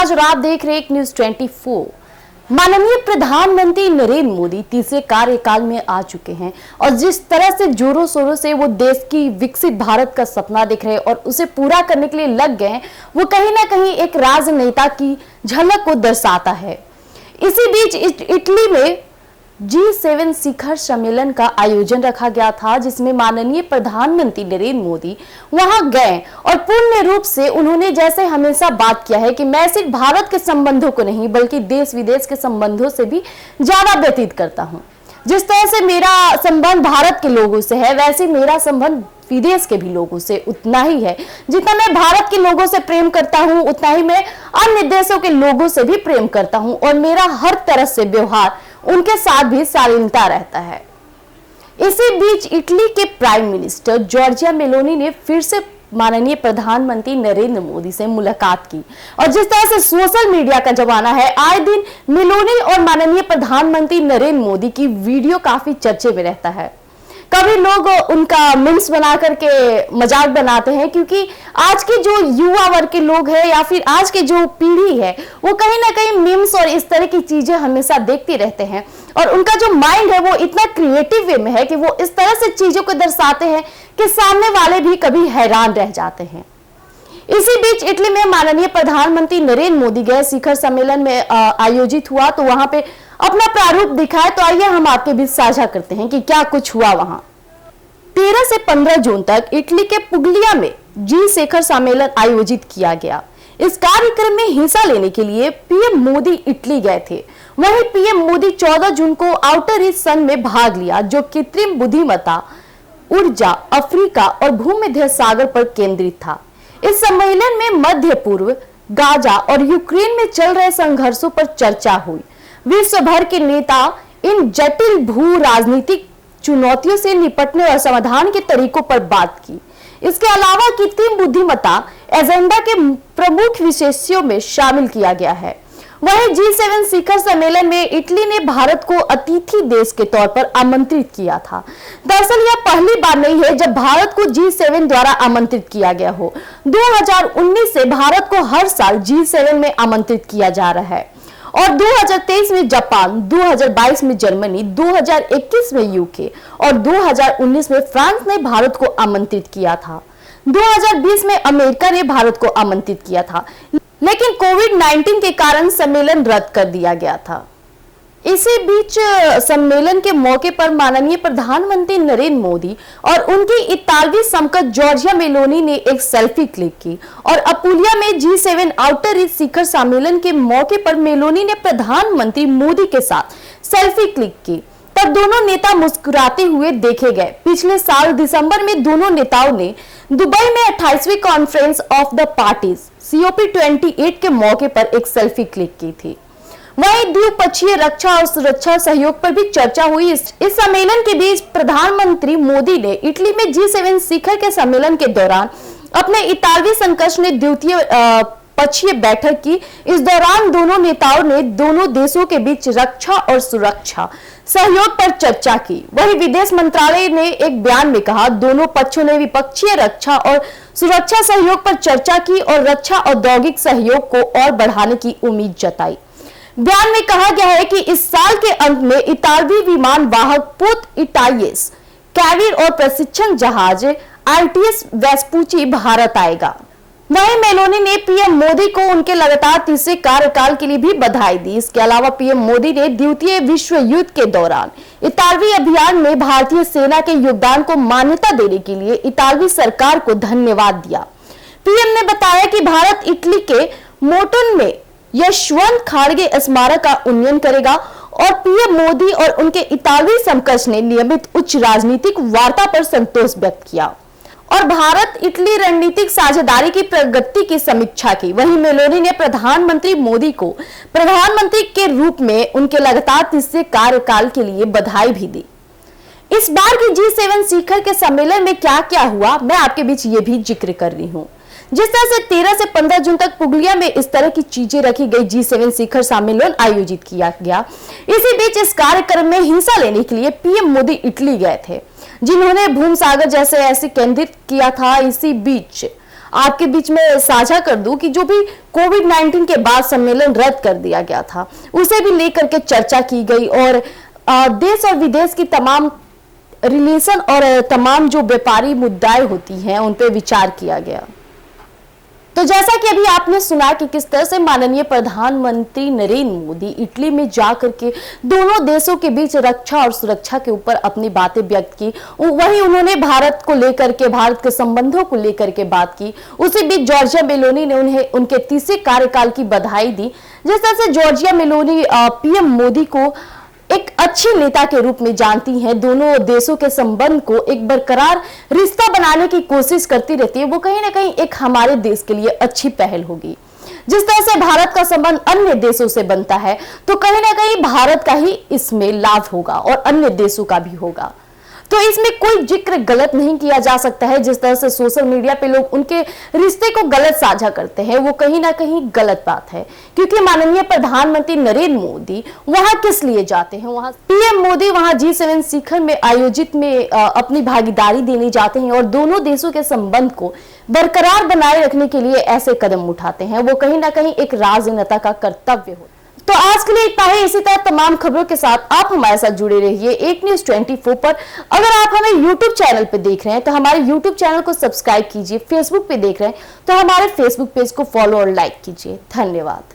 राज और आप देख रहे हैं न्यूज 24। माननीय प्रधानमंत्री नरेंद्र मोदी तीसरे कार्यकाल में आ चुके हैं और जिस तरह से जोरों शोरों से वो देश की विकसित भारत का सपना देख रहे हैं और उसे पूरा करने के लिए लग गए हैं, वो कहीं ना कहीं एक राजनेता की झलक को दर्शाता है। इसी बीच इटली में G7 शिखर सम्मेलन का आयोजन रखा गया था, जिसमें माननीय प्रधानमंत्री नरेंद्र मोदी वहां गए और पूर्ण रूप से उन्होंने जैसे हमेशा बात किया है कि मैं सिर्फ भारत के संबंधों को नहीं बल्कि देश विदेश के संबंधों से भी ज्यादा व्यतीत करता हूं। जिस तरह से मेरा संबंध भारत के लोगों से है, वैसे मेरा संबंध विदेश के भी लोगों से उतना ही है। जितना मैं भारत के लोगों से प्रेम करता हूं, उतना ही मैं अन्य देशों के लोगों से भी प्रेम करता हूं और मेरा हर तरह से व्यवहार उनके साथ भी शालीनता रहता है। इसी बीच इटली के प्राइम मिनिस्टर जॉर्जिया मेलोनी ने फिर से माननीय प्रधानमंत्री नरेंद्र मोदी से मुलाकात की और जिस तरह से सोशल मीडिया का जमाना है, आए दिन मेलोनी और माननीय प्रधानमंत्री नरेंद्र मोदी की वीडियो काफी चर्चे में रहता है। कभी लोग उनका मीम्स बना करके मजाक बनाते हैं, क्योंकि आज के जो युवा वर्ग के लोग हैं या फिर आज की जो पीढ़ी है वो कहीं ना कहीं मीम्स और इस तरह की चीजें हमेशा देखते रहते हैं और उनका जो माइंड है वो इतना क्रिएटिव वे में है कि वो इस तरह से चीजों को दर्शाते हैं कि सामने वाले भी कभी हैरान रह जाते हैं। इसी बीच इटली में माननीय प्रधानमंत्री नरेंद्र मोदी गए शिखर सम्मेलन में आयोजित हुआ, तो वहां पे अपना प्रारूप दिखाए। तो आइए हम आपके बीच साझा करते हैं कि क्या कुछ हुआ वहां। 13 से 15 जून तक इटली के पुगलिया में जी शिखर सम्मेलन आयोजित किया गया। इस कार्यक्रम में हिस्सा लेने के लिए पीएम मोदी इटली गए थे। वहीं पीएम मोदी 14 जून को आउटर रीच सन में भाग लिया, जो कृत्रिम बुद्धिमत्ता, ऊर्जा, अफ्रीका और भूमध्य सागर पर केंद्रित था। इस सम्मेलन में मध्य पूर्व, गाजा और यूक्रेन में चल रहे संघर्षों पर चर्चा हुई। विश्व भर के नेता इन जटिल भू राजनीतिक चुनौतियों से निपटने और समाधान के तरीकों पर बात की। इसके अलावा कृत्रिम बुद्धिमत्ता एजेंडा के प्रमुख विषयों में शामिल किया गया है। वहीं G7 शिखर सम्मेलन में इटली ने भारत को अतिथि देश के तौर पर आमंत्रित किया था। दरअसल यह पहली बार नहीं है जब भारत को G7 द्वारा आमंत्रित किया गया हो। 2019 से भारत को हर साल G7 में आमंत्रित किया जा रहा है और 2023 में जापान, 2022 में जर्मनी, 2021 में यूके और 2019 में फ्रांस ने भारत को आमंत्रित किया था। 2020 में अमेरिका ने भारत को आमंत्रित किया था, लेकिन कोविड-19 के कारण सम्मेलन रद्द कर दिया गया था। इसी बीच सम्मेलन के मौके पर माननीय प्रधानमंत्री नरेंद्र मोदी और उनकी इतालवी समकक्ष जॉर्जिया मेलोनी ने एक सेल्फी क्लिक की और अपुलिया में G7 आउटर रीच शिखर सम्मेलन के मौके पर मेलोनी ने प्रधानमंत्री मोदी के साथ सेल्फी क्लिक की। तब दोनों नेता मुस्कुराते हुए देखे गए। पिछले साल दिसंबर में दोनों नेताओं ने दुबई में 28वीं conference of the parties COP28 के मौके पर एक सेल्फी क्लिक की थी। वहीं द्विपक्षीय रक्षा और सुरक्षा सहयोग पर भी चर्चा हुई। इस सम्मेलन के बीच प्रधानमंत्री मोदी ने इटली में G7 शिखर के सम्मेलन के दौरान अपने इतालवी समकक्ष ने द्वितीय पक्षीय बैठक की। इस दौरान दोनों नेताओं ने दोनों देशों के बीच रक्षा और सुरक्षा सहयोग पर चर्चा की। वहीं विदेश मंत्रालय ने एक बयान में कहा, दोनों पक्षों ने द्विपक्षीय रक्षा और सुरक्षा सहयोग पर चर्चा की और रक्षा औद्योगिक सहयोग को और बढ़ाने की उम्मीद जताई। बयान में कहा गया है कि इस साल के अंत में इतालवी विमान वाहक पोत इटालियस कैवियर और प्रशिक्षण जहाज ITS वेस्पूची भारत आएगा। वहीं मेलोनी ने पीएम मोदी को उनके लगातार तीसरे कार्यकाल के लिए भी बधाई दी। इसके अलावा पीएम मोदी ने द्वितीय विश्व युद्ध के दौरान इतालवी अभियान में भारतीय सेना के योगदान को मान्यता देने के लिए इतालवी सरकार को धन्यवाद दिया। पीएम ने बताया कि भारत इटली के मोटन में यशवंत खाड़गे स्मारक का उन्नयन करेगा और पीएम मोदी और उनके इतालवी समकक्ष ने नियमित उच्च राजनीतिक वार्ता पर संतोष व्यक्त किया और भारत इटली रणनीतिक साझेदारी की प्रगति की समीक्षा की। वहीं मेलोनी ने प्रधानमंत्री मोदी को प्रधानमंत्री के रूप में उनके लगातार तीसरे कार्यकाल के लिए बधाई भी दी। इस बार की G7 शिखर के सम्मेलन में क्या क्या हुआ, मैं आपके बीच ये भी जिक्र कर रही हूँ। जिस तरह से 13 से 15 जून तक पुगलिया में इस तरह की चीजें रखी गई, G7 शिखर सम्मेलन आयोजित किया गया। इसी बीच इस कार्यक्रम में हिस्सा लेने के लिए पीएम मोदी इटली गए थे, जिन्होंने भूमसागर जैसे ऐसे केंद्रित किया था। इसी बीच आपके बीच में साझा कर दूं कि जो भी कोविड-19 के बाद सम्मेलन रद्द कर दिया गया था, उसे भी लेकर के चर्चा की गई और देश और विदेश की तमाम रिलेशन और तमाम जो व्यापारी मुद्दाएं होती हैं उन पे विचार किया गया। तो जैसा कि अभी आपने सुना कि किस तरह से माननीय प्रधानमंत्री नरेंद्र मोदी इटली में जाकर के दोनों देशों के बीच रक्षा और सुरक्षा के ऊपर अपनी बातें व्यक्त की, वहीं उन्होंने भारत को लेकर के, भारत के संबंधों को लेकर के बात की। उसी बीच जॉर्जिया मेलोनी ने उन्हें उनके तीसरे कार्यकाल की बधाई दी। जिस तरह से जॉर्जिया मेलोनी पीएम मोदी को एक अच्छे नेता के रूप में जानती हैं, दोनों देशों के संबंध को एक बरकरार रिश्ता बनाने की कोशिश करती रहती है, वो कहीं ना कहीं एक हमारे देश के लिए अच्छी पहल होगी। जिस तरह से भारत का संबंध अन्य देशों से बनता है, तो कहीं ना कहीं भारत का ही इसमें लाभ होगा और अन्य देशों का भी होगा। तो इसमें कोई जिक्र गलत नहीं किया जा सकता है। जिस तरह से सोशल मीडिया पे लोग उनके रिश्ते को गलत साझा करते हैं, वो कहीं ना कहीं गलत बात है, क्योंकि माननीय प्रधानमंत्री नरेंद्र मोदी वहां किस लिए जाते हैं, वहां पीएम मोदी वहां G7 शिखर में आयोजित में अपनी भागीदारी देने जाते हैं और दोनों देशों के संबंध को बरकरार बनाए रखने के लिए ऐसे कदम उठाते हैं। वो कहीं ना कहीं एक राजनेता का कर्तव्य होता है। तो आज के लिए इतना ही। इसी तरह तमाम खबरों के साथ आप हमारे साथ जुड़े रहिए एक न्यूज़ 24 पर। अगर आप हमें YouTube चैनल पे देख रहे हैं तो हमारे YouTube चैनल को सब्सक्राइब कीजिए। फेसबुक पे देख रहे हैं तो हमारे फेसबुक पेज को फॉलो और लाइक कीजिए। धन्यवाद।